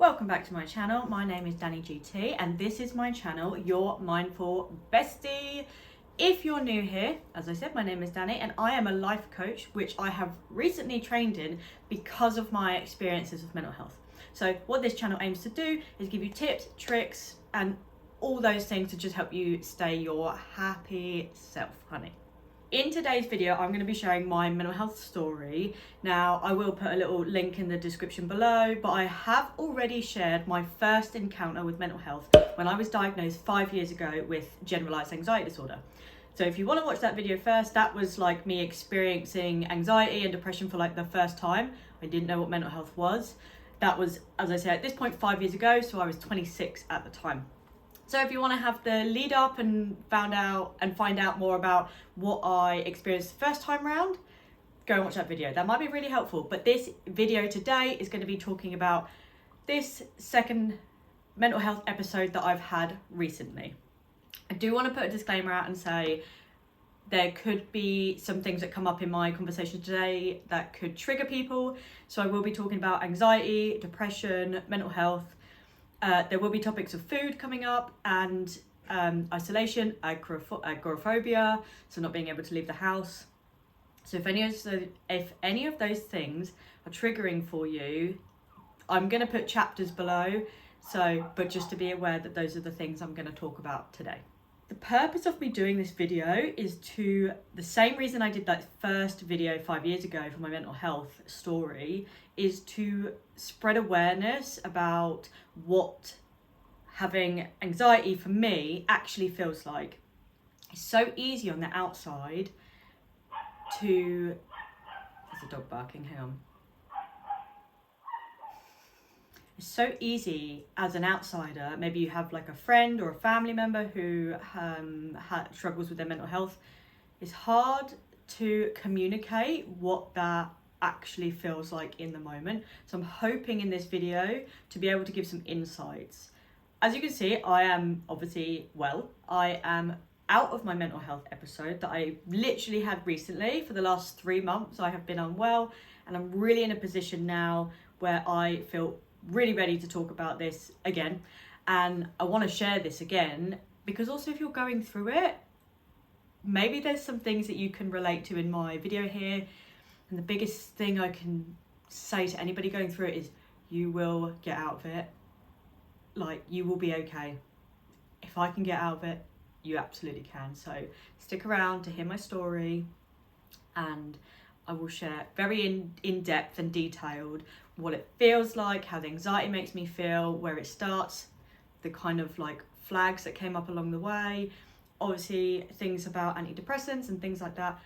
Welcome back to my channel. My name is Danni GT and this is my channel, Your Mindful Bestie. If you're new here, as I said, my name is Danni and I am a life coach, which I have recently trained in because of my experiences with mental health. So what this channel aims to do is give you tips, tricks, and all those things to just help you stay your happy self, honey. In today's video, I'm going to be sharing my mental health story. Now, I will put a little link in the description below, but I have already shared my first encounter with mental health when I was diagnosed 5 years ago with generalised anxiety disorder. So if you want to watch that video first, that was like me experiencing anxiety and depression for like the first time. I didn't know what mental health was. That was, as I said, at this point 5 years ago, so I was 26 at the time. So if you want to have the lead up and find out more about what I experienced the first time round, go and watch that video. That might be really helpful. But this video today is going to be talking about this second mental health episode that I've had recently. I do want to put a disclaimer out and say there could be some things that come up in my conversation today that could trigger people. So I will be talking about anxiety, depression, mental health. There will be topics of food coming up and isolation, agoraphobia, so not being able to leave the house. So if any of those things are triggering for you, I'm going to put chapters below. But just to be aware that those are the things I'm going to talk about today. The purpose of me doing this video is the same reason I did that first video 5 years ago for my mental health story, is to spread awareness about what having anxiety for me actually feels like. It's so easy on the outside to... There's a dog barking, hang on. It's so easy as an outsider, maybe you have like a friend or a family member who struggles with their mental health. It's hard to communicate what that actually feels like in the moment. So I'm hoping in this video to be able to give some insights. As you can see, I am obviously well. I am out of my mental health episode that I literally had recently. For the last 3 months, I have been unwell, and I'm really in a position now where I feel really ready to talk about this again. And I want to share this again because also if you're going through it, maybe there's some things that you can relate to in my video here. And the biggest thing I can say to anybody going through it is you will get out of it. Like, you will be okay. If I can get out of it, you absolutely can. So stick around to hear my story, and I will share very in depth and detailed what it feels like, how the anxiety makes me feel, where it starts, the kind of like flags that came up along the way, obviously things about antidepressants and things like that.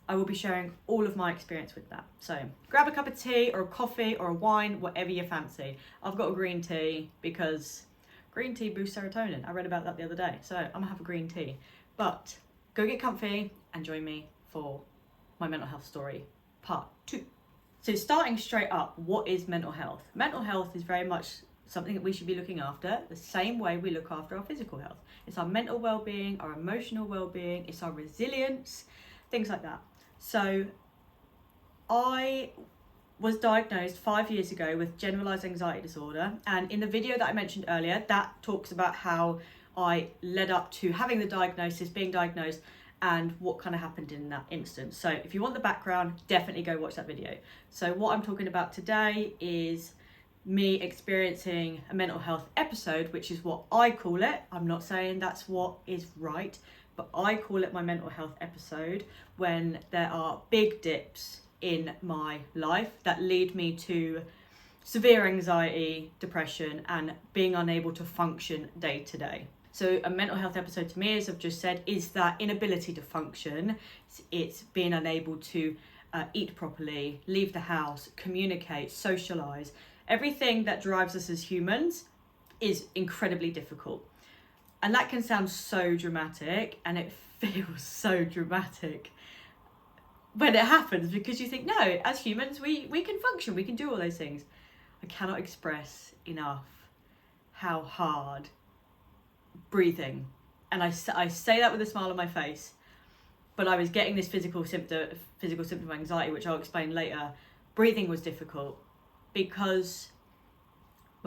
I will be sharing all of my experience with that. So grab a cup of tea or a coffee or a wine, whatever you fancy. I've got a green tea because green tea boosts serotonin. I read about that the other day, so I'm gonna have a green tea. But go get comfy and join me for my mental health story part 2. So starting straight up, what is mental health? Mental health is very much something that we should be looking after the same way we look after our physical health. It's our mental well-being, our emotional well-being, it's our resilience, things like that. So I was diagnosed 5 years ago with generalised anxiety disorder, and in the video that I mentioned earlier, that talks about how I led up to having the diagnosis, being diagnosed, and what kind of happened in that instance. So if you want the background, definitely go watch that video. So what I'm talking about today is me experiencing a mental health episode, which is what I call it. I'm not saying that's what is right, but I call it my mental health episode when there are big dips in my life that lead me to severe anxiety, depression, and being unable to function day to day. So a mental health episode to me, as I've just said, is that inability to function. It's being unable to eat properly, leave the house, communicate, socialise. Everything that drives us as humans is incredibly difficult. And that can sound so dramatic, and it feels so dramatic when it happens, because you think, no, as humans, we can function, we can do all those things. I cannot express enough how hard breathing, and I say that with a smile on my face, but I was getting this physical symptom of anxiety, which I'll explain later. Breathing was difficult because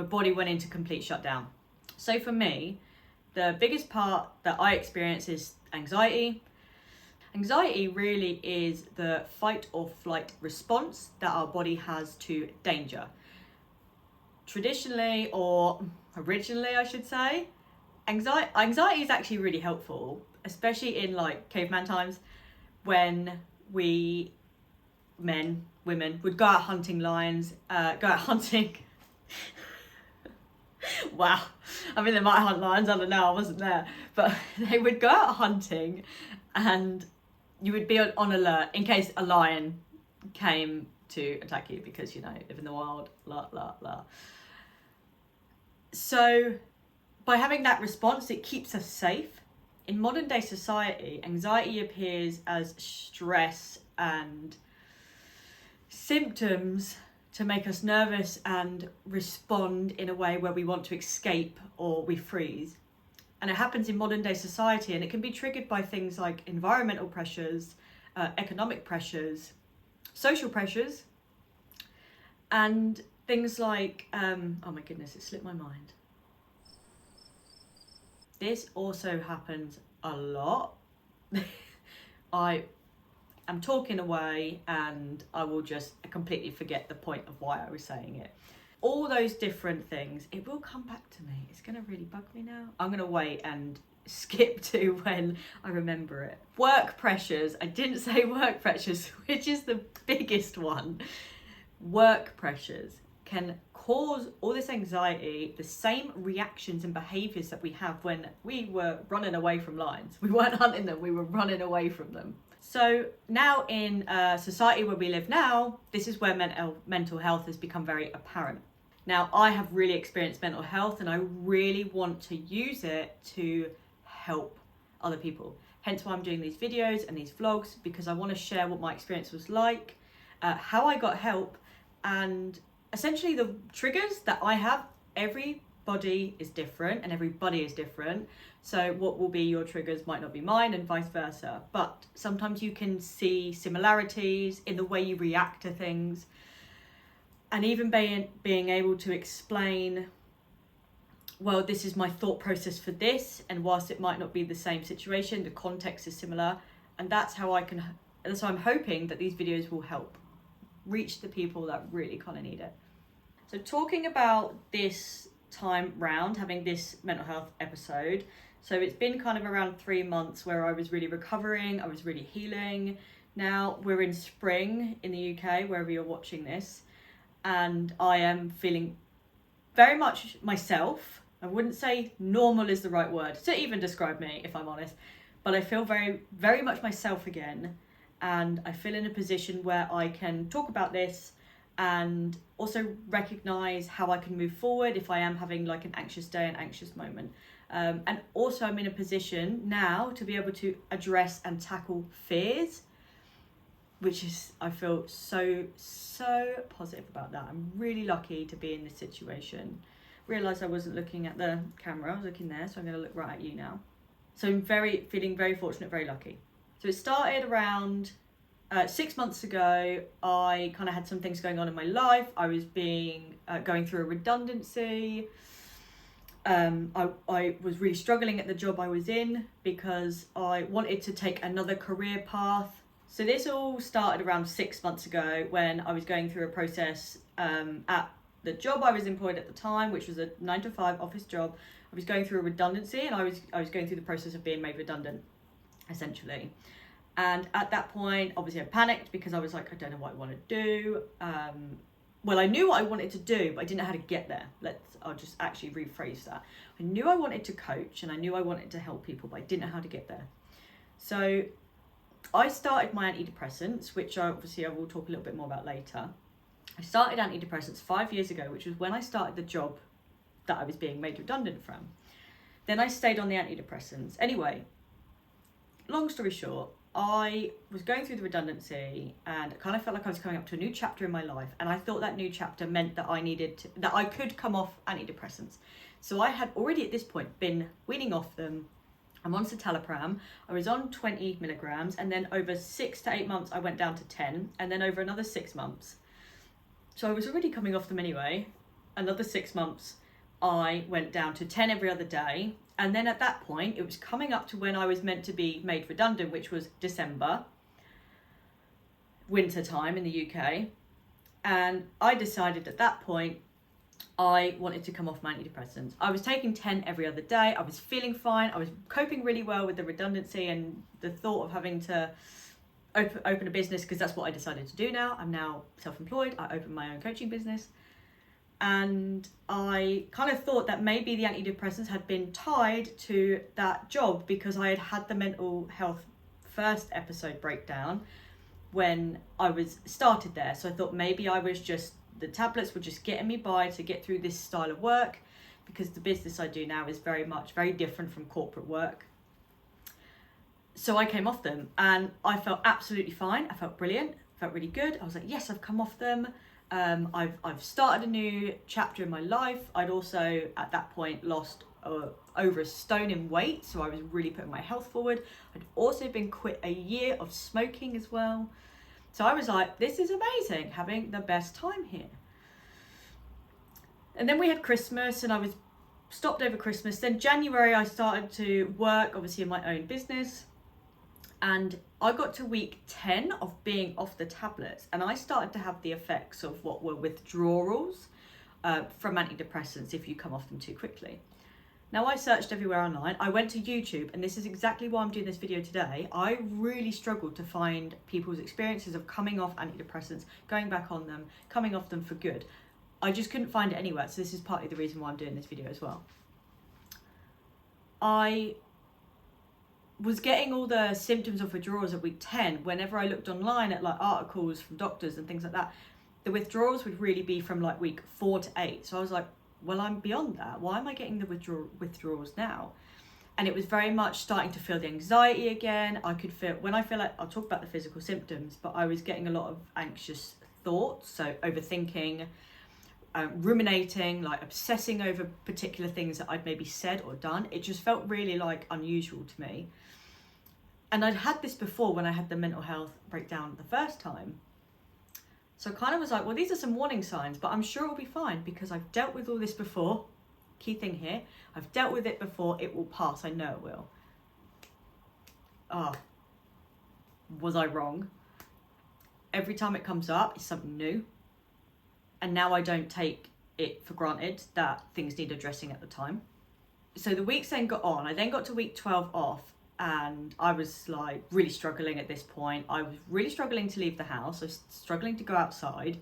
my body went into complete shutdown. So for me, the biggest part that I experience is anxiety. Anxiety really is the fight or flight response that our body has to danger. Traditionally, or originally I should say, anxiety is actually really helpful, especially in like caveman times when we, men, women, would go out hunting lions, go out hunting. Wow, I mean they might hunt lions, I don't know, I wasn't there, but they would go out hunting and you would be on alert in case a lion came to attack you, because you know, live in the wild, la la la. So by having that response, it keeps us safe. In modern day society, anxiety appears as stress and symptoms to make us nervous and respond in a way where we want to escape or we freeze. And it happens in modern day society, and it can be triggered by things like environmental pressures, economic pressures, social pressures, and things like, oh my goodness, it slipped my mind. This also happens a lot. I am talking away and I will just completely forget the point of why I was saying it. All those different things, it will come back to me. It's gonna really bug me now. I'm gonna wait and skip to when I remember it. Work pressures. I didn't say work pressures, which is the biggest one. Work pressures can cause all this anxiety, the same reactions and behaviours that we have when we were running away from lions. We weren't hunting them, we were running away from them. So now in society where we live now, this is where mental health has become very apparent. Now, I have really experienced mental health and I really want to use it to help other people. Hence why I'm doing these videos and these vlogs, because I want to share what my experience was like, how I got help, and essentially the triggers that I have. Everybody is different and everybody is different. So what will be your triggers might not be mine, and vice versa. But sometimes you can see similarities in the way you react to things. And even being able to explain, well, this is my thought process for this, and whilst it might not be the same situation, the context is similar. And that's how I'm hoping that these videos will help reach the people that really kind of need it. So talking about this time round, having this mental health episode, so it's been kind of around 3 months where I was really recovering, I was really healing. Now we're in spring in the UK, wherever you're watching this, and I am feeling very much myself. I wouldn't say normal is the right word to even describe me, if I'm honest, but I feel very, very much myself again. And I feel in a position where I can talk about this and also recognize how I can move forward if I am having like an anxious day, an anxious moment. And also I'm in a position now to be able to address and tackle fears, which is, I feel so positive about that. I'm really lucky to be in this situation. Realised I wasn't looking at the camera, I was looking there, so I'm going to look right at you now. So I'm feeling very fortunate, very lucky. So it started around 6 months ago. I kind of had some things going on in my life. I was going through a redundancy. I was really struggling at the job I was in because I wanted to take another career path. So this all started around 6 months ago when I was going through a process at the job I was employed at the time, which was a 9-to-5 office job. I was going through a redundancy, and I was going through the process of being made redundant, essentially. And at that point, obviously I panicked because I was like, I don't know what I want to do. Well, I knew what I wanted to do, but I didn't know how to get there. I'll just actually rephrase that. I knew I wanted to coach and I knew I wanted to help people, but I didn't know how to get there. So I started my antidepressants, which obviously I will talk a little bit more about later. I started antidepressants 5 years ago, which was when I started the job that I was being made redundant from. Then I stayed on the antidepressants. Anyway, long story short, I was going through the redundancy and kind of felt like I was coming up to a new chapter in my life, and I thought that new chapter meant that that I could come off antidepressants. So I had already at this point been weaning off them. I'm on citalopram. I was on 20 milligrams, and then over 6 to 8 months I went down to 10, and then over another 6 months. So I was already coming off them anyway. another 6 months, I went down to 10 every other day. And then at that point, it was coming up to when I was meant to be made redundant, which was December, winter time in the UK. And I decided at that point, I wanted to come off my antidepressants. I was taking 10 every other day. I was feeling fine. I was coping really well with the redundancy and the thought of having to open a business, because that's what I decided to do now. I'm now self-employed. I opened my own coaching business. And I kind of thought that maybe the antidepressants had been tied to that job, because I had the mental health first episode breakdown when I was started there. So I thought maybe the tablets were just getting me by to get through this style of work, because the business I do now is very different from corporate work. So I came off them and I felt absolutely fine. I felt brilliant, felt really good. I was like, yes, I've come off them. I've started a new chapter in my life. I'd also at that point lost over a stone in weight, so I was really putting my health forward. I'd also been quit a year of smoking as well. So I was like, this is amazing, having the best time here. And then we had Christmas and I was stopped over Christmas. Then January I started to work, obviously, in my own business. And I got to week 10 of being off the tablets, and I started to have the effects of what were withdrawals from antidepressants if you come off them too quickly. Now, I searched everywhere online. I went to YouTube, and this is exactly why I'm doing this video today. I really struggled to find people's experiences of coming off antidepressants, going back on them, coming off them for good. I just couldn't find it anywhere, so this is partly the reason why I'm doing this video as well. I was getting all the symptoms of withdrawals at week 10. Whenever I looked online at like articles from doctors and things like that, the withdrawals would really be from like week 4 to 8. So I was like, well, I'm beyond that. Why am I getting the withdrawals now? And it was very much starting to feel the anxiety again. I could feel, when I feel like, I'll talk about the physical symptoms, but I was getting a lot of anxious thoughts. So overthinking, ruminating, like obsessing over particular things that I'd maybe said or done. It just felt really like unusual to me. And I'd had this before when I had the mental health breakdown the first time. So I kind of was like, well, these are some warning signs, but I'm sure it'll be fine because I've dealt with all this before. Key thing here, I've dealt with it before, it will pass, I know it will. Was I wrong? Every time it comes up, it's something new. And now I don't take it for granted that things need addressing at the time. So the weeks then got on. I then got to week 12 off, and I was like really struggling at this point. I was really struggling to leave the house. I was struggling to go outside.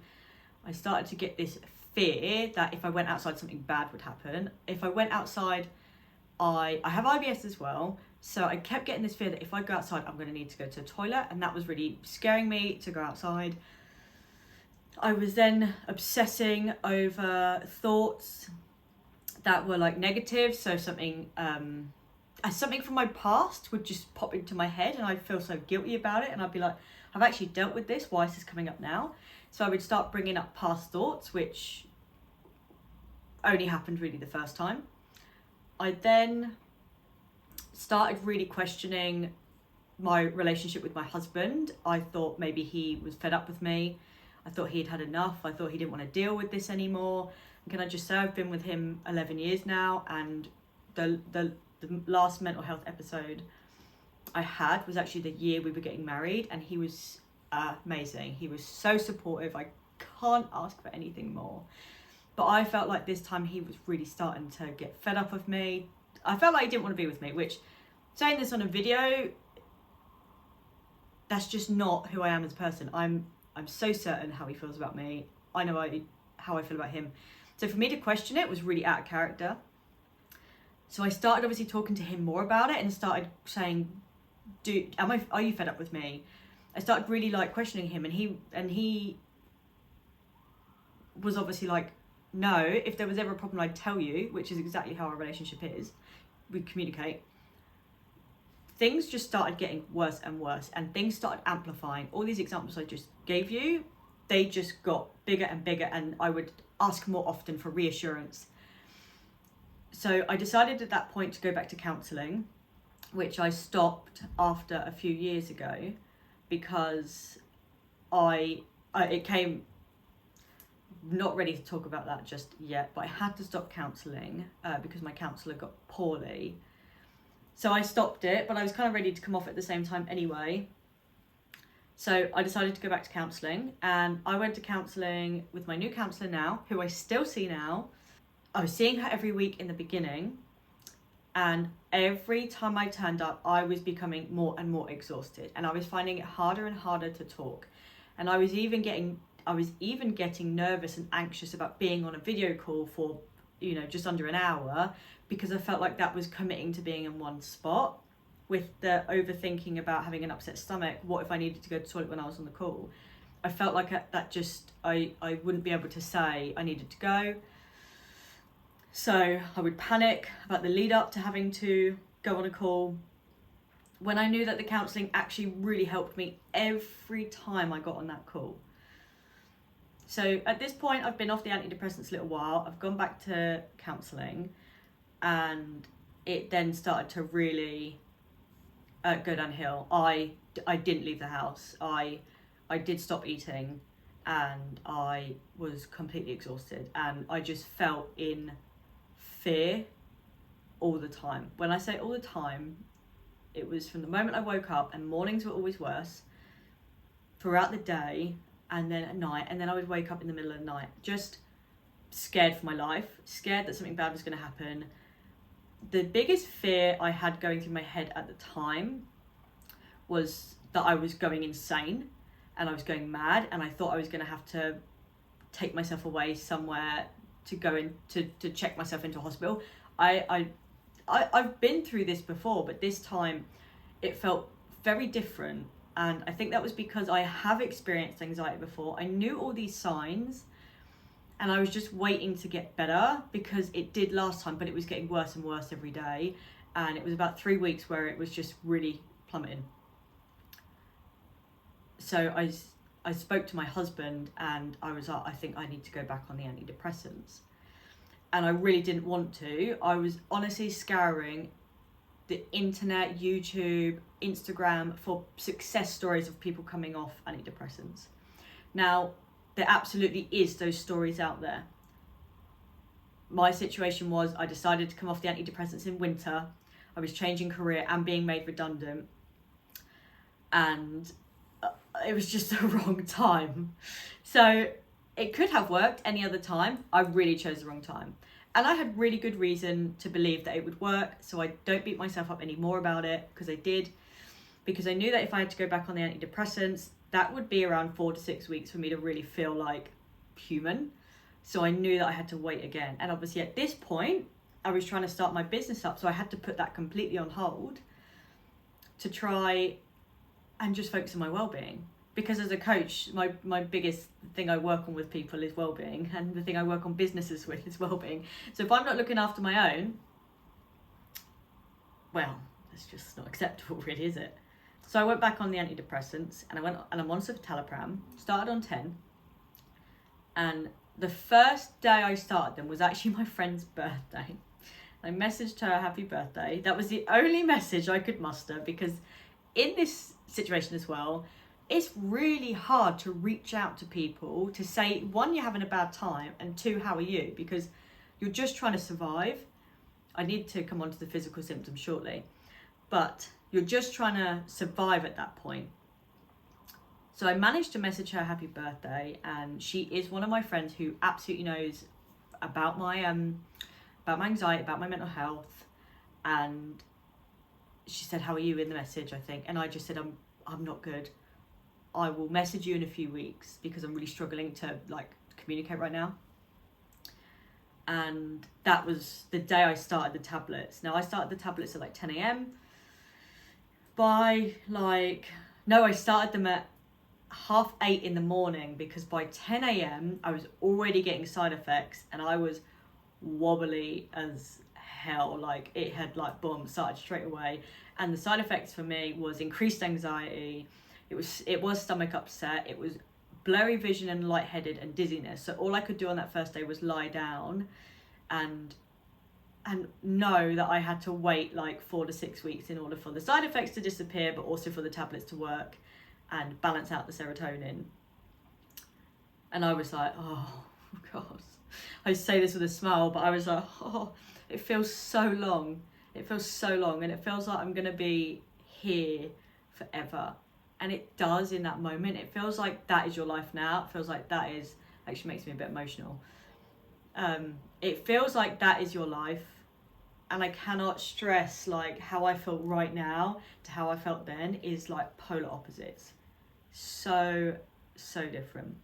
I started to get this fear that if I went outside, something bad would happen. If I went outside, I have IBS as well. So I kept getting this fear that if I go outside, I'm going to need to go to the toilet. And that was really scaring me to go outside. I was then obsessing over thoughts that were like negative. So something from my past would just pop into my head and I'd feel so guilty about it. And I'd be like, I've actually dealt with this. Why is this coming up now? So I would start bringing up past thoughts, which only happened really the first time. I then started really questioning my relationship with my husband. I thought maybe he was fed up with me. I thought he'd had enough. I thought he didn't want to deal with this anymore. And can I just say, I've been with him 11 years now, and the last mental health episode I had was actually the year we were getting married, and he was amazing. He was so supportive. I can't ask for anything more. But I felt like this time he was really starting to get fed up of me. I felt like he didn't want to be with me, which, saying this on a video, that's just not who I am as a person. I'm so certain how he feels about me. I know how I feel about him. So for me to question it was really out of character. So I started obviously talking to him more about it and started saying, are you fed up with me? I started really like questioning him, and he was obviously like, no, if there was ever a problem, I'd tell you, which is exactly how our relationship is. We communicate. Things just started getting worse and worse, and things started amplifying. All these examples I just gave you, they just got bigger and bigger, and I would ask more often for reassurance. So I decided at that point to go back to counselling, which I stopped after a few years ago because it came not ready to talk about that just yet, but I had to stop counselling because my counsellor got poorly. So I stopped it, but I was kind of ready to come off at the same time anyway. So I decided to go back to counselling, and I went to counselling with my new counsellor now, who I still see now. I was seeing her every week in the beginning, and every time I turned up, I was becoming more and more exhausted, and I was finding it harder and harder to talk. And I was even getting nervous and anxious about being on a video call for, just under an hour, because I felt like that was committing to being in one spot. With the overthinking about having an upset stomach, what if I needed to go to the toilet when I was on the call? I felt like I wouldn't be able to say I needed to go. So I would panic about the lead up to having to go on a call, when I knew that the counselling actually really helped me every time I got on that call. So at this point, I've been off the antidepressants a little while. I've gone back to counselling, and it then started to really go downhill. I didn't leave the house. I did stop eating, and I was completely exhausted, and I just felt in fear all the time. When I say all the time, it was from the moment I woke up, and mornings were always worse, throughout the day, and then at night, and then I would wake up in the middle of the night, just scared for my life, scared that something bad was going to happen. The biggest fear I had going through my head at the time was that I was going insane and I was going mad, and I thought I was going to have to take myself away somewhere to go in to check myself into hospital. I've been through this before, but this time it felt very different, and I think that was because I have experienced anxiety before. I knew all these signs, and I was just waiting to get better, because it did last time, but it was getting worse and worse every day. And it was about 3 weeks where it was just really plummeting. So I spoke to my husband, and I was like, I think I need to go back on the antidepressants. And I really didn't want to. I was honestly scouring the internet, YouTube, Instagram for success stories of people coming off antidepressants. Now, there absolutely is those stories out there. My situation was, I decided to come off the antidepressants in winter. I was changing career and being made redundant, and it was just the wrong time. So it could have worked any other time. I really chose the wrong time, and I had really good reason to believe that it would work. So I don't beat myself up anymore about it, because I did, because I knew that if I had to go back on the antidepressants, that would be around 4 to 6 weeks for me to really feel like human. So I knew that I had to wait again. And obviously at this point, I was trying to start my business up. So I had to put that completely on hold to try and just focus on my well-being. Because as a coach, my biggest thing I work on with people is well-being. And the thing I work on businesses with is well-being. So if I'm not looking after my own, well, it's just not acceptable really, is it? So I went back on the antidepressants, and I'm on citalopram, started on 10. And the first day I started them was actually my friend's birthday. I messaged her happy birthday. That was the only message I could muster, because in this situation as well, it's really hard to reach out to people to say, one, you're having a bad time, and two, how are you? Because you're just trying to survive. I need to come on to the physical symptoms shortly, but you're just trying to survive at that point. So I managed to message her happy birthday, and she is one of my friends who absolutely knows about my anxiety, about my mental health. And she said, how are you, in the message, I think. And I just said, I'm not good. I will message you in a few weeks, because I'm really struggling to communicate right now. And that was the day I started the tablets. Now I started the tablets at 10 a.m. I started them at 8:30 in the morning, because by 10 a.m. I was already getting side effects, and I was wobbly as hell. It had boom, started straight away. And the side effects for me was increased anxiety. It was stomach upset. It was blurry vision and lightheaded and dizziness. So all I could do on that first day was lie down and know that I had to wait 4 to 6 weeks in order for the side effects to disappear, but also for the tablets to work and balance out the serotonin. And I was like, oh, oh God, I say this with a smile, but I was like, oh, it feels so long. It feels so long, and it feels like I'm gonna be here forever. And it does in that moment. It feels like that is your life now. It feels like that is, actually makes me a bit emotional. It feels like that is your life. And I cannot stress like how I feel right now to how I felt then is like polar opposites. So different.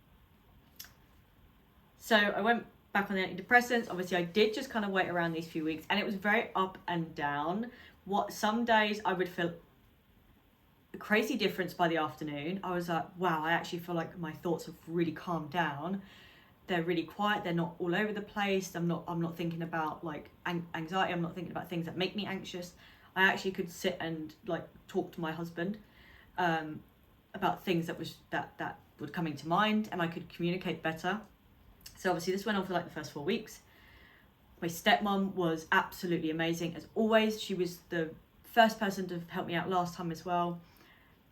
So I went back on the antidepressants. Obviously I did just kind of wait around these few weeks, and it was very up and down. Some days I would feel a crazy difference by the afternoon. I was like, wow, I actually feel like my thoughts have really calmed down. They're really quiet. They're not all over the place. I'm not thinking about like anxiety. I'm not thinking about things that make me anxious. I actually could sit and like talk to my husband about things that were coming to mind, and I could communicate better. So obviously this went on for like the first 4 weeks. My stepmom was absolutely amazing as always. She was the first person to help me out last time as well,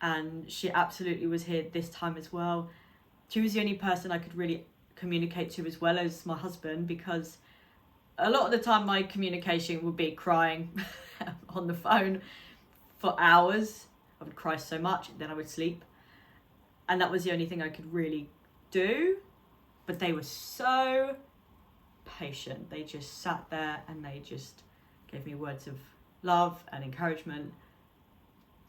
and she absolutely was here this time as well. She was the only person I could really communicate to as well as my husband, because a lot of the time my communication would be crying on the phone for hours. I would cry so much, then I would sleep, and that was the only thing I could really do. But they were so patient. They just sat there and they just gave me words of love and encouragement.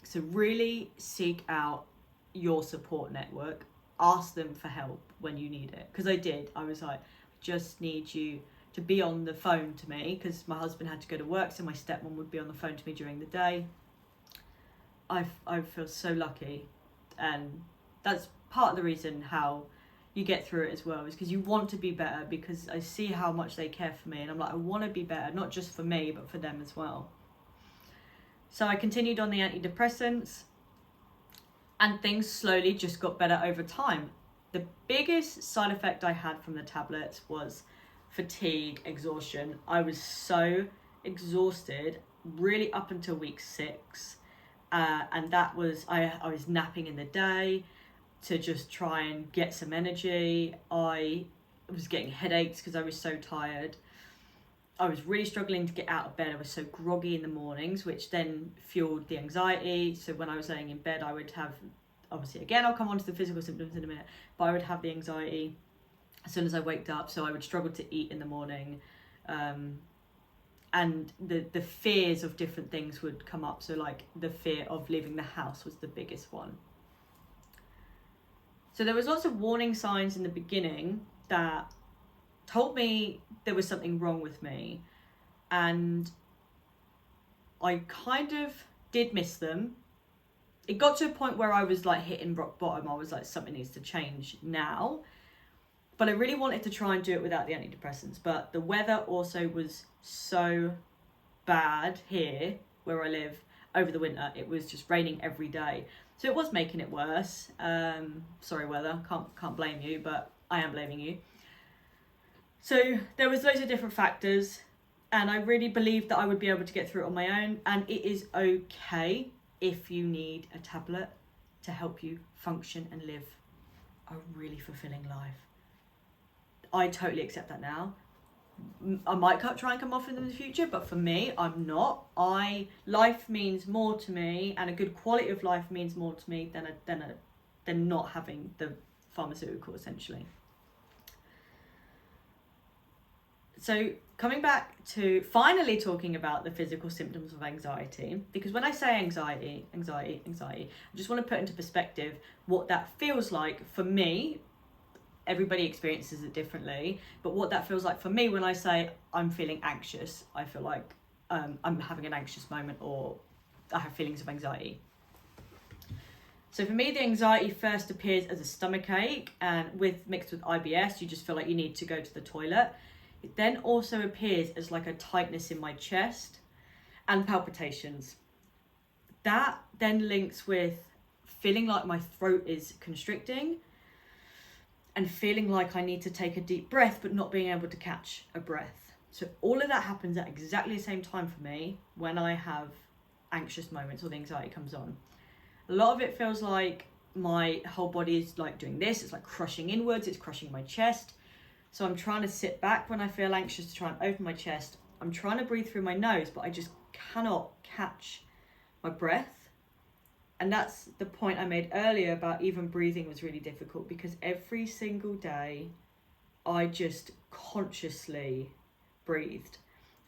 So really seek out your support network. Ask them for help when you need it, because I did. I was like, I just need you to be on the phone to me, because my husband had to go to work, so my stepmom would be on the phone to me during the day. I feel so lucky, and that's part of the reason how you get through it as well, is because you want to be better, because I see how much they care for me, and I'm like, I want to be better, not just for me but for them as well. So I continued on the antidepressants, and things slowly just got better over time. The biggest side effect I had from the tablets was fatigue, exhaustion. I was so exhausted really up until week 6, and that was I was napping in the day to just try and get some energy. I was getting headaches because I was so tired. I was really struggling to get out of bed. I was so groggy in the mornings, which then fueled the anxiety. So when I was laying in bed, I would have, obviously again, I'll come on to the physical symptoms in a minute, but I would have the anxiety as soon as I waked up. So I would struggle to eat in the morning. And the fears of different things would come up. So like the fear of leaving the house was the biggest one. So there was lots of warning signs in the beginning that told me there was something wrong with me, and I kind of did miss them. It got to a point where I was like hitting rock bottom. I was like, something needs to change now. But I really wanted to try and do it without the antidepressants. But the weather also was so bad here where I live over the winter. It was just raining every day. So it was making it worse. Sorry, weather, can't blame you, but I am blaming you. So there was loads of different factors, and I really believed that I would be able to get through it on my own. And it is okay if you need a tablet to help you function and live a really fulfilling life. I totally accept that now. I might try and come off in the future, but for me, I'm not. Life means more to me, and a good quality of life means more to me than not having the pharmaceutical, essentially. So coming back to finally talking about the physical symptoms of anxiety, because when I say anxiety, I just want to put into perspective what that feels like for me. Everybody experiences it differently, but what that feels like for me when I say I'm feeling anxious, I feel like I'm having an anxious moment, or I have feelings of anxiety. So for me, the anxiety first appears as a stomach ache, and mixed with IBS, you just feel like you need to go to the toilet. It then also appears as like a tightness in my chest and palpitations. That then links with feeling like my throat is constricting, and feeling like I need to take a deep breath but not being able to catch a breath. So all of that happens at exactly the same time for me when I have anxious moments or the anxiety comes on. A lot of it feels like my whole body is like doing this. It's like crushing inwards, it's crushing my chest. So I'm trying to sit back when I feel anxious to try and open my chest. I'm trying to breathe through my nose, but I just cannot catch my breath. And that's the point I made earlier about even breathing was really difficult, because every single day I just consciously breathed.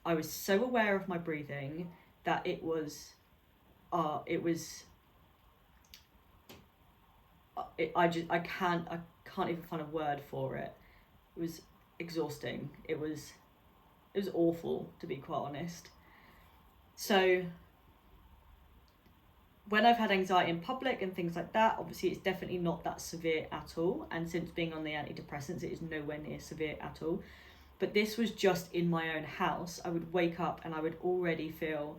I was so aware of my breathing that I can't even find a word for it. It was exhausting. It was awful, to be quite honest. So when I've had anxiety in public and things like that, obviously it's definitely not that severe at all. And since being on the antidepressants, it is nowhere near severe at all. But this was just in my own house. I would wake up and I would already feel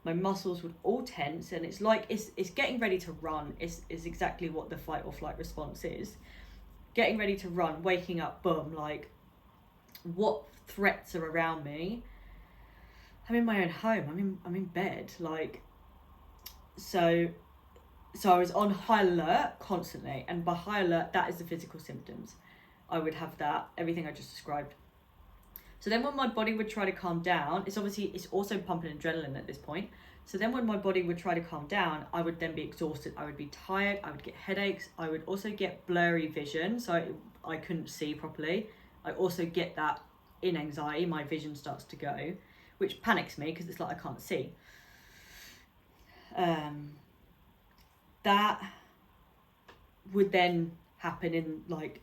my muscles would all tense, and it's like it's getting ready to run. Is exactly what the fight or flight response is. Getting ready to run, waking up, boom, like what threats are around me? I'm in my own home. I'm in bed, like. So I was on high alert constantly, and by high alert, that is the physical symptoms. I would have that, everything I just described. So then when my body would try to calm down, it's also pumping adrenaline at this point. So then when my body would try to calm down, I would then be exhausted. I would be tired. I would get headaches. I would also get blurry vision. So I couldn't see properly. I also get that in anxiety. My vision starts to go, which panics me because it's like I can't see. That would then happen in like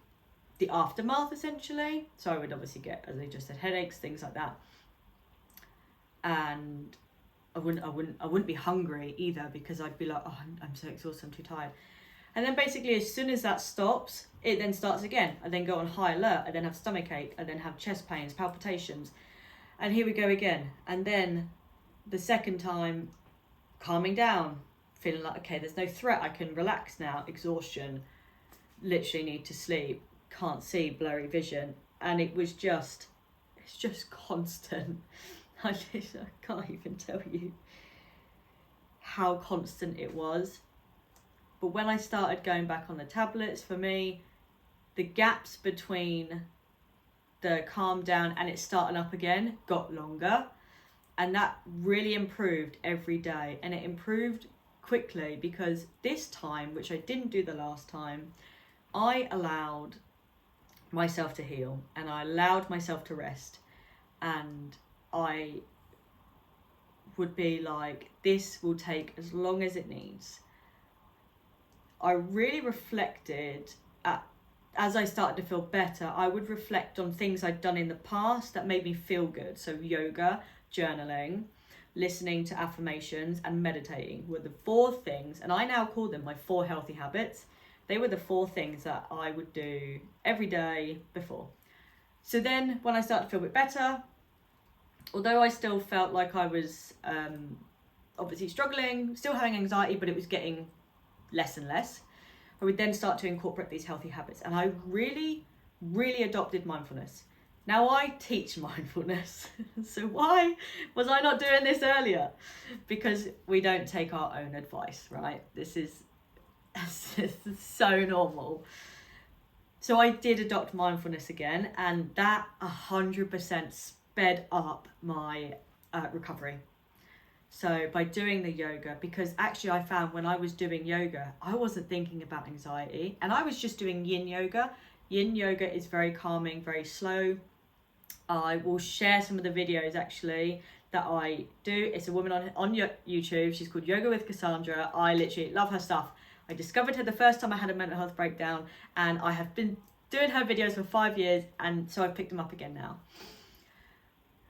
the aftermath, essentially. So I would obviously get, as I just said, headaches, things like that, and I wouldn't be hungry either, because I'd be like, oh, I'm so exhausted, I'm too tired. And then basically as soon as that stops, it then starts again. I then go on high alert. I then have stomach ache. I then have chest pains, palpitations, and here we go again. And then the second time, calming down, feeling like, okay, there's no threat, I can relax now. Exhaustion, literally need to sleep, can't see, blurry vision. And it's just constant. I can't even tell you how constant it was. But when I started going back on the tablets, for me, the gaps between the calm down and it starting up again got longer. And that really improved every day. And it improved quickly because this time, which I didn't do the last time, I allowed myself to heal and I allowed myself to rest. And I would be like, this will take as long as it needs. I really reflected as I started to feel better, I would reflect on things I'd done in the past that made me feel good. So yoga, journaling, listening to affirmations, and meditating were the 4 things, and I now call them my 4 healthy habits. They were the 4 things that I would do every day before. So then when I started to feel a bit better, although I still felt like I was obviously struggling, still having anxiety, but it was getting less and less, I would then start to incorporate these healthy habits. And I really, really adopted mindfulness. Now I teach mindfulness. So why was I not doing this earlier? Because we don't take our own advice, right? This is so normal. So I did adopt mindfulness again, and that 100% sped up my recovery. So by doing the yoga, because actually I found when I was doing yoga, I wasn't thinking about anxiety, and I was just doing yin yoga. Yin yoga is very calming, very slow. I will share some of the videos actually that I do. It's a woman on YouTube. She's called Yoga with Cassandra. I literally love her stuff. I discovered her the first time I had a mental health breakdown, and I have been doing her videos for 5 years, and so I've picked them up again now.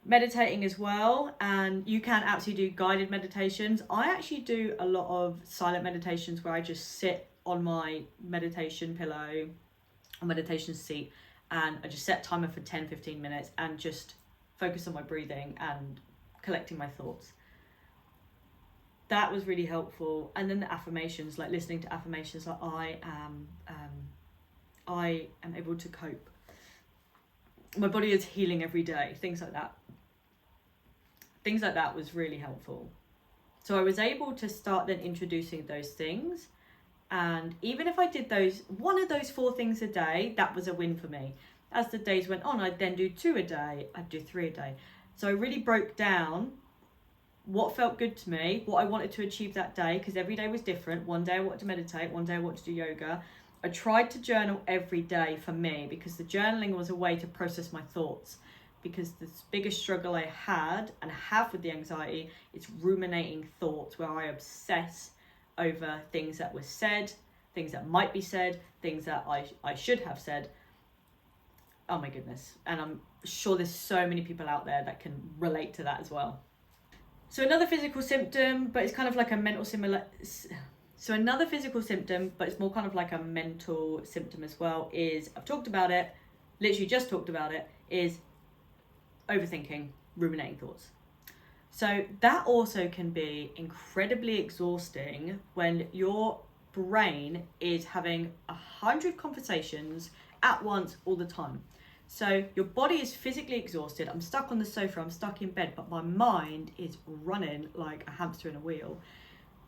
Meditating as well, and you can absolutely do guided meditations. I actually do a lot of silent meditations where I just sit on my meditation pillow or meditation seat, and I just set timer for 10-15 minutes and just focus on my breathing and collecting my thoughts. That was really helpful. And then the affirmations, like listening to affirmations like I am able to cope, my body is healing every day, things like that. Things like that was really helpful. So I was able to start then introducing those things. And even if I did one of those 4 things a day, that was a win for me. As the days went on, I'd then do 2 a day, I'd do 3 a day. So I really broke down what felt good to me, what I wanted to achieve that day, because every day was different. One day I wanted to meditate, one day I wanted to do yoga. I tried to journal every day for me, because the journaling was a way to process my thoughts. Because the biggest struggle I had and have with the anxiety is ruminating thoughts, where I obsess over things that were said, things that might be said, things that I should have said. Oh my goodness. And I'm sure there's so many people out there that can relate to that as well. So another physical symptom, but it's kind of like a mental So another physical symptom, but it's more kind of like a mental symptom as well, is, I've talked about it, literally just talked about it, is overthinking, ruminating thoughts. So that also can be incredibly exhausting when your brain is having 100 conversations at once all the time. So your body is physically exhausted. I'm stuck on the sofa, I'm stuck in bed, but my mind is running like a hamster in a wheel.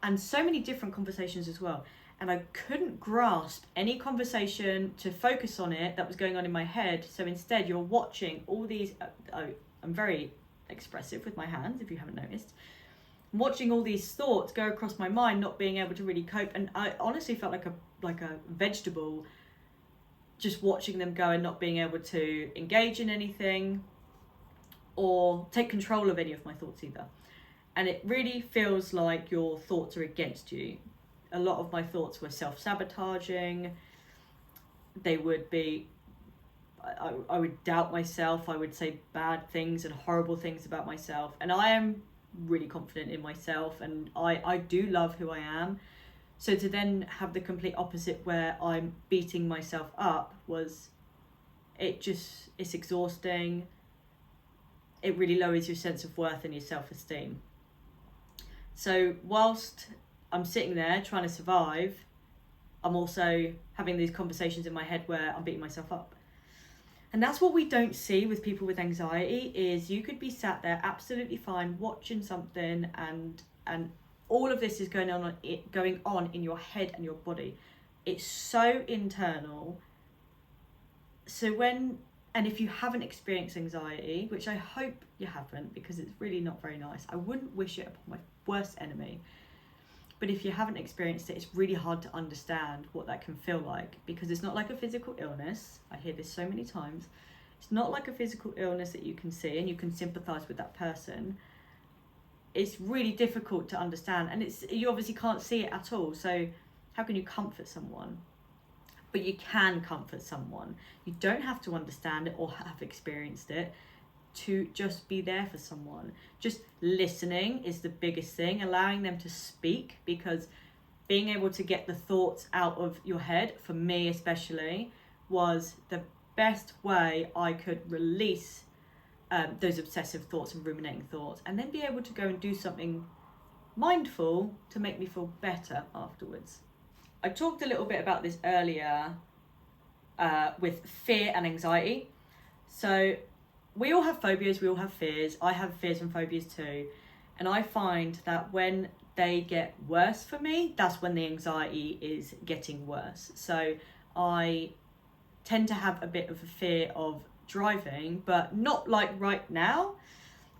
And so many different conversations as well. And I couldn't grasp any conversation to focus on it that was going on in my head. So instead, you're watching all these, I'm very expressive with my hands, if you haven't noticed. I'm watching all these thoughts go across my mind, not being able to really cope. And I honestly felt like a vegetable, just watching them go and not being able to engage in anything or take control of any of my thoughts either. And it really feels like your thoughts are against you. A lot of my thoughts were self-sabotaging. They would be, I would doubt myself. I would say bad things and horrible things about myself. And I am really confident in myself, and I do love who I am. So to then have the complete opposite, where I'm beating myself up, it's exhausting. It really lowers your sense of worth and your self-esteem. So whilst I'm sitting there trying to survive, I'm also having these conversations in my head where I'm beating myself up. And that's what we don't see with people with anxiety, is you could be sat there absolutely fine watching something, and all of this is going on in your head and your body. It's so internal. So if you haven't experienced anxiety, which I hope you haven't, because it's really not very nice, I wouldn't wish it upon my worst enemy. But if you haven't experienced it, it's really hard to understand what that can feel like, because it's not like a physical illness. I hear this so many times. It's not like a physical illness that you can see and you can sympathise with that person. It's really difficult to understand, and you obviously can't see it at all. So how can you comfort someone? But you can comfort someone. You don't have to understand it or have experienced it to just be there for someone. Just listening is the biggest thing, allowing them to speak, because being able to get the thoughts out of your head, for me especially, was the best way I could release those obsessive thoughts and ruminating thoughts, and then be able to go and do something mindful to make me feel better afterwards. I talked a little bit about this earlier with fear and anxiety. So we all have phobias, we all have fears. I have fears and phobias too. And I find that when they get worse for me, that's when the anxiety is getting worse. So I tend to have a bit of a fear of driving, but not like right now.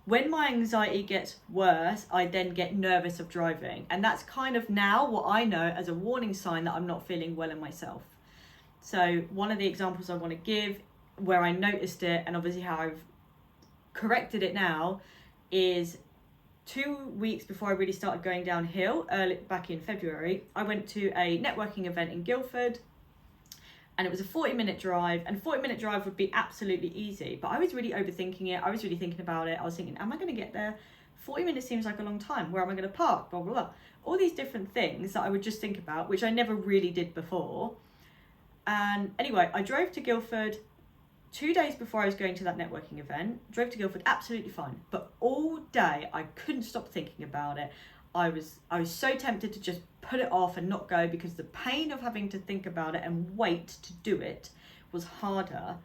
When my anxiety gets worse, I then get nervous of driving. And that's kind of now what I know as a warning sign that I'm not feeling well in myself. So one of the examples I want to give where I noticed it, and obviously how I've corrected it now, is 2 weeks before I really started going downhill, back in February, I went to a networking event in Guildford. And it was a 40-minute drive, and a 40-minute drive would be absolutely easy. But I was really overthinking it. I was really thinking about it. I was thinking, am I going to get there? 40 minutes seems like a long time. Where am I going to park? Blah, blah, blah. All these different things that I would just think about, which I never really did before. And anyway, I drove to Guildford 2 days before I was going to that networking event. Drove to Guildford absolutely fine. But all day, I couldn't stop thinking about it. I was so tempted to just put it off and not go, because the pain of having to think about it and wait to do it was harder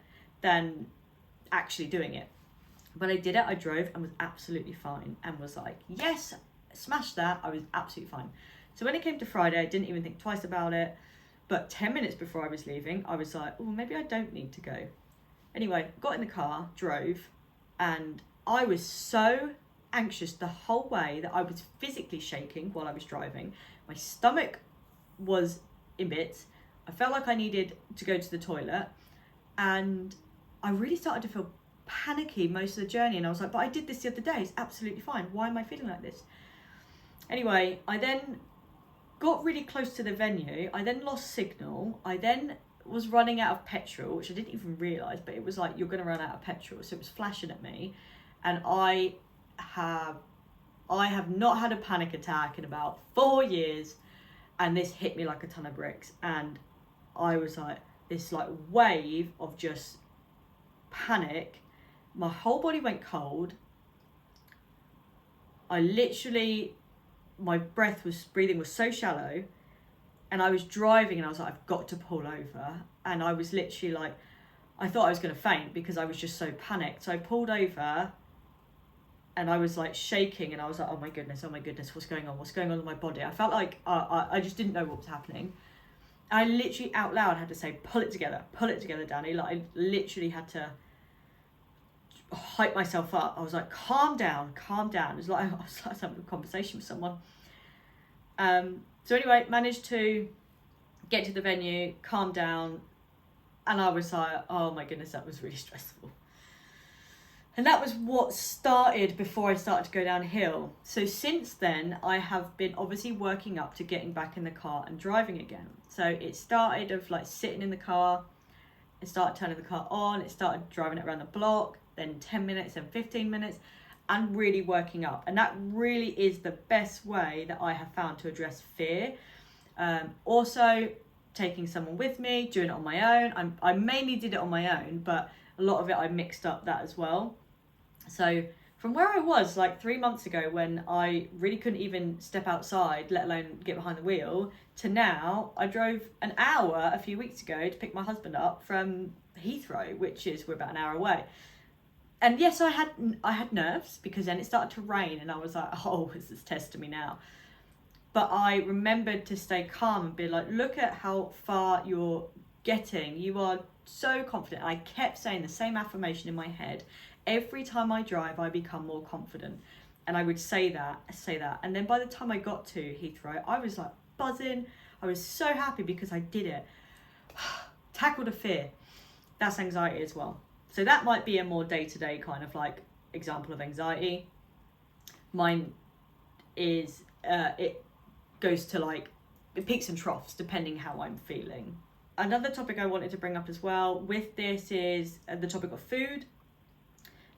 than actually doing it. But I did it, I drove and was absolutely fine, and was like, yes, smash that. I was absolutely fine. So when it came to Friday, I didn't even think twice about it. But 10 minutes before I was leaving, I was like, oh, maybe I don't need to go. Anyway, got in the car, drove, and I was so anxious the whole way that I was physically shaking while I was driving. My stomach was in bits. I felt like I needed to go to the toilet, and I really started to feel panicky most of the journey. And I was like, but I did this the other day, it's absolutely fine. Why am I feeling like this? Anyway, I then got really close to the venue. I then lost signal. I then was running out of petrol, which I didn't even realise, but it was like, you're going to run out of petrol. So it was flashing at me. And I have not had a panic attack in about 4 years. And this hit me like a ton of bricks. And I was like, this like wave of just panic. My whole body went cold. I literally, my breathing was so shallow, and I was driving and I was like, I've got to pull over. And I was literally like, I thought I was going to faint because I was just so panicked. So I pulled over and I was like shaking, and I was like, oh my goodness, what's going on with my body? I felt like I just didn't know what was happening. I literally out loud had to say, pull it together, Danni. Like, I literally had to hype myself up. I was like, calm down. It was like I was like having a conversation with someone. So anyway, managed to get to the venue, calm down, and I was like, oh my goodness, that was really stressful. And that was what started before I started to go downhill. So since then, I have been obviously working up to getting back in the car and driving again. So it started of like sitting in the car, it started turning the car on, it started driving it around the block, then 10 minutes, then 15 minutes, and really working up. And that really is the best way that I have found to address fear. Also, taking someone with me, doing it on my own. I mainly did it on my own, but a lot of it I mixed up that as well. So from where I was like 3 months ago, when I really couldn't even step outside, let alone get behind the wheel, to now, I drove an hour a few weeks ago to pick my husband up from Heathrow, we're about an hour away. And yes, I had nerves, because then it started to rain and I was like, oh, this is testing me now. But I remembered to stay calm and be like, look at how far you're getting. You are so confident. I kept saying the same affirmation in my head. Every time I drive, I become more confident. And I would say that. And then by the time I got to Heathrow, I was like buzzing. I was so happy because I did it. Tackled a fear. That's anxiety as well. So that might be a more day-to-day kind of like example of anxiety. Mine is, it goes to like peaks and troughs depending how I'm feeling. Another topic I wanted to bring up as well with this is the topic of food.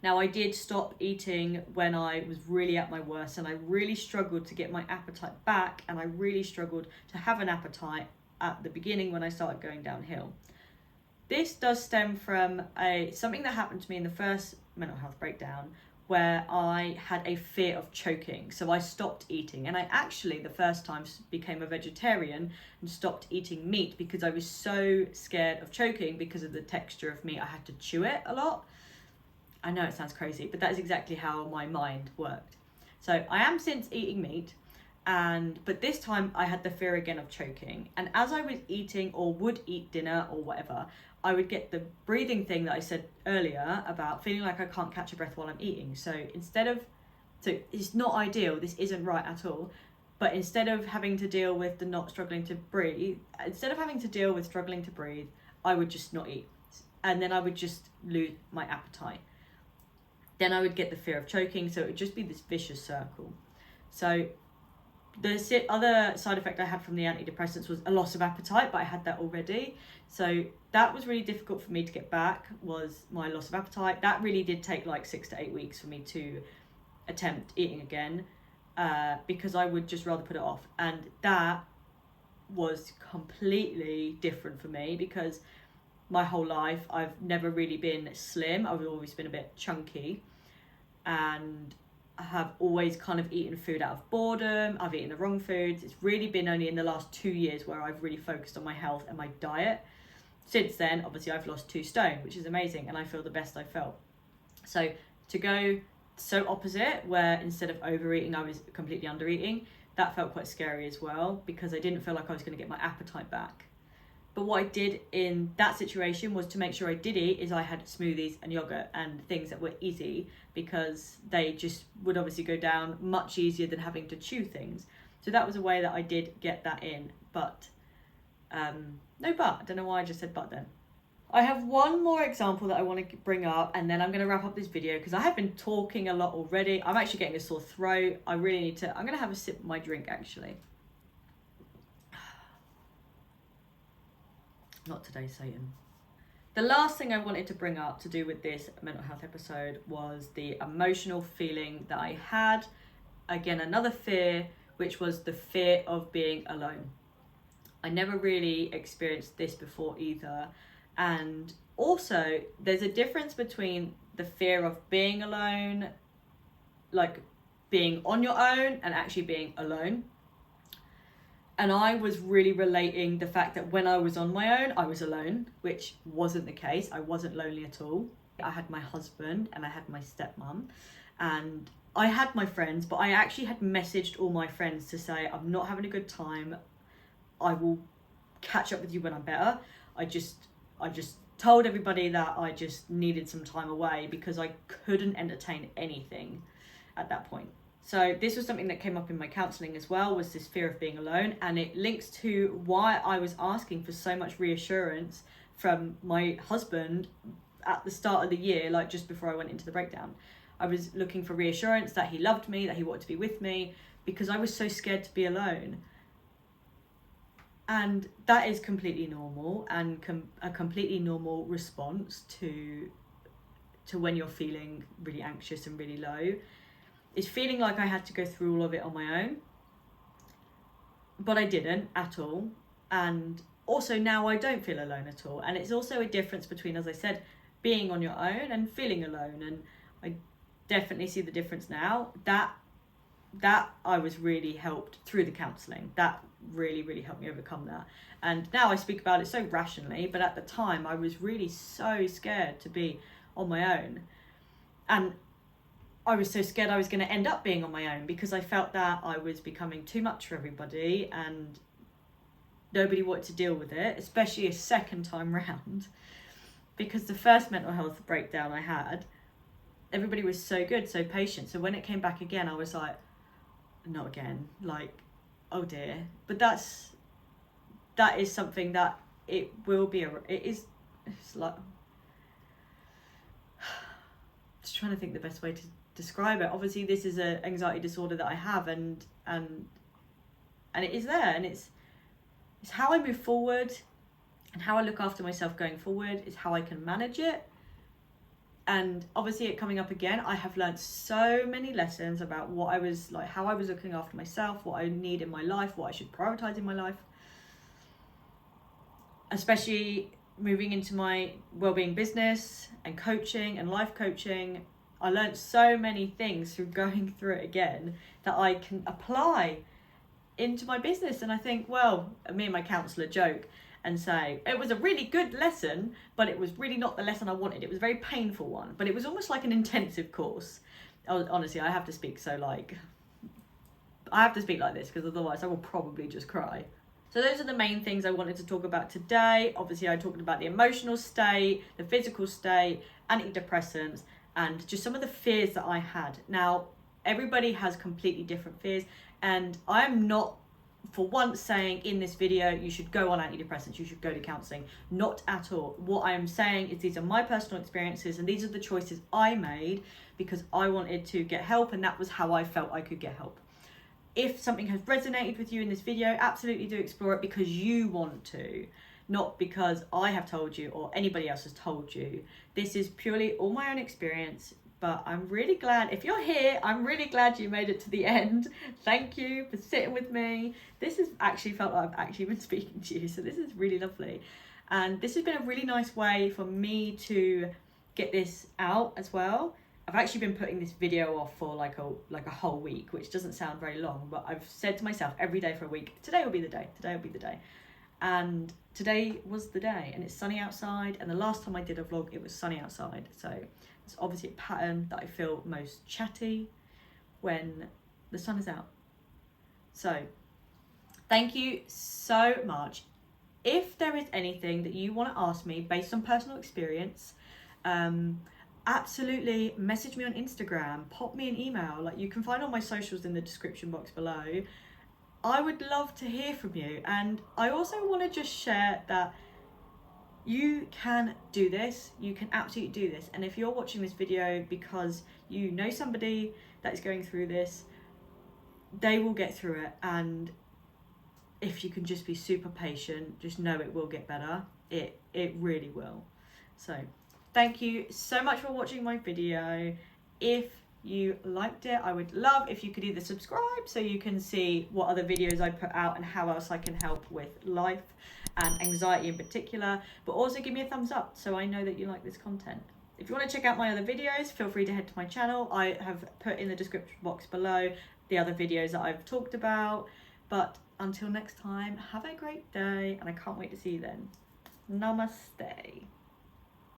Now, I did stop eating when I was really at my worst, and I really struggled to get my appetite back, and I really struggled to have an appetite at the beginning when I started going downhill. This does stem from something that happened to me in the first mental health breakdown, where I had a fear of choking. So I stopped eating, and I actually the first time became a vegetarian and stopped eating meat because I was so scared of choking because of the texture of meat. I had to chew it a lot. I know it sounds crazy, but that is exactly how my mind worked. So I am since eating meat, but this time I had the fear again of choking. And as I was eating or would eat dinner or whatever, I would get the breathing thing that I said earlier about feeling like I can't catch a breath while I'm eating. So it's not ideal, this isn't right at all. But instead of having to deal with struggling to breathe, I would just not eat. And then I would just lose my appetite. Then I would get the fear of choking, so it would just be this vicious circle. So the other side effect I had from the antidepressants was a loss of appetite, but I had that already. So that was really difficult for me to get back, was my loss of appetite. That really did take like 6 to 8 weeks for me to attempt eating again, because I would just rather put it off. And that was completely different for me, because my whole life I've never really been slim. I've always been a bit chunky, and I have always kind of eaten food out of boredom. I've eaten the wrong foods. It's really been only in the last 2 years where I've really focused on my health and my diet. Since then, obviously, I've lost 2 stone, which is amazing, and I feel the best I felt. So to go so opposite, where instead of overeating, I was completely undereating, that felt quite scary as well, because I didn't feel like I was going to get my appetite back. But what I did in that situation was to make sure I did eat is I had smoothies and yogurt and things that were easy, because they just would obviously go down much easier than having to chew things. So that was a way that I did get that in. But no but, I don't know why I just said but then. I have one more example that I want to bring up, and then I'm going to wrap up this video because I have been talking a lot already. I'm actually getting a sore throat. I really need to, I'm going to have a sip of my drink actually. Not today, Satan. The last thing I wanted to bring up to do with this mental health episode was the emotional feeling that I had. Again, another fear, which was the fear of being alone. I never really experienced this before either. And also, there's a difference between the fear of being alone, like being on your own, and actually being alone. And I was really relating the fact that when I was on my own, I was alone, which wasn't the case. I wasn't lonely at all. I had my husband and I had my stepmom, and I had my friends, but I actually had messaged all my friends to say, I'm not having a good time. I will catch up with you when I'm better. I just told everybody that I just needed some time away because I couldn't entertain anything at that point. So this was something that came up in my counselling as well, was this fear of being alone, and it links to why I was asking for so much reassurance from my husband at the start of the year, like just before I went into the breakdown. I was looking for reassurance that he loved me, that he wanted to be with me, because I was so scared to be alone. And that is completely normal, and a completely normal response to when you're feeling really anxious and really low. Is feeling like I had to go through all of it on my own, but I didn't at all. And also now I don't feel alone at all. And it's also a difference between, as I said, being on your own and feeling alone. And I definitely see the difference now. That I was really helped through the counselling. That really helped me overcome that. And now I speak about it so rationally, but at the time I was really so scared to be on my own. And I was so scared I was going to end up being on my own because I felt that I was becoming too much for everybody and nobody wanted to deal with it, especially a second time round. Because the first mental health breakdown I had, everybody was so good, so patient. So when it came back again, I was like, not again, like, oh dear. But that is something that it will be, it's like, just trying to think the best way to describe it. Obviously this is an anxiety disorder that I have, and it is there, and it's how I move forward and how I look after myself going forward is how I can manage it. And obviously it coming up again, I have learned so many lessons about what I was like, how I was looking after myself, what I need in my life, what I should prioritize in my life, especially moving into my wellbeing business and coaching and life coaching. I learned so many things through going through it again that I can apply into my business. And I think, well, me and my counsellor joke and say, it was a really good lesson, but it was really not the lesson I wanted. It was a very painful one, but it was almost like an intensive course. Honestly, I have to speak like this because otherwise I will probably just cry. So those are the main things I wanted to talk about today. Obviously, I talked about the emotional state, the physical state, antidepressants, and just some of the fears that I had. Now, everybody has completely different fears, and I am not for once saying in this video you should go on antidepressants, you should go to counselling. Not at all. What I am saying is these are my personal experiences and these are the choices I made because I wanted to get help, and that was how I felt I could get help. If something has resonated with you in this video, absolutely do explore it because you want to, not because I have told you or anybody else has told you. This is purely all my own experience, but I'm really glad, if you're here, I'm really glad you made it to the end. Thank you for sitting with me. This has actually felt like I've actually been speaking to you, so this is really lovely. And this has been a really nice way for me to get this out as well. I've actually been putting this video off for like a whole week, which doesn't sound very long, but I've said to myself every day for a week, today will be the day, today will be the day. And today was the day, and it's sunny outside, and the last time I did a vlog, it was sunny outside. So it's obviously a pattern that I feel most chatty when the sun is out. So thank you so much. if there is anything that you want to ask me based on personal experience, absolutely message me on Instagram, pop me an email. Like, you can find all my socials in the description box below. I would love to hear from you. And I also want to just share that you can do this. You can absolutely do this. And if you're watching this video because you know somebody that is going through this, they will get through it. And if you can just be super patient, just know it will get better. It really will. So thank you so much for watching my video. If you liked it, I would love if you could either subscribe so you can see what other videos I put out and how else I can help with life and anxiety in particular, but also give me a thumbs up so I know that you like this content. If you want to check out my other videos, feel free to head to my channel. I have put in the description box below the other videos that I've talked about. But until next time, have a great day, and I can't wait to see you then. Namaste.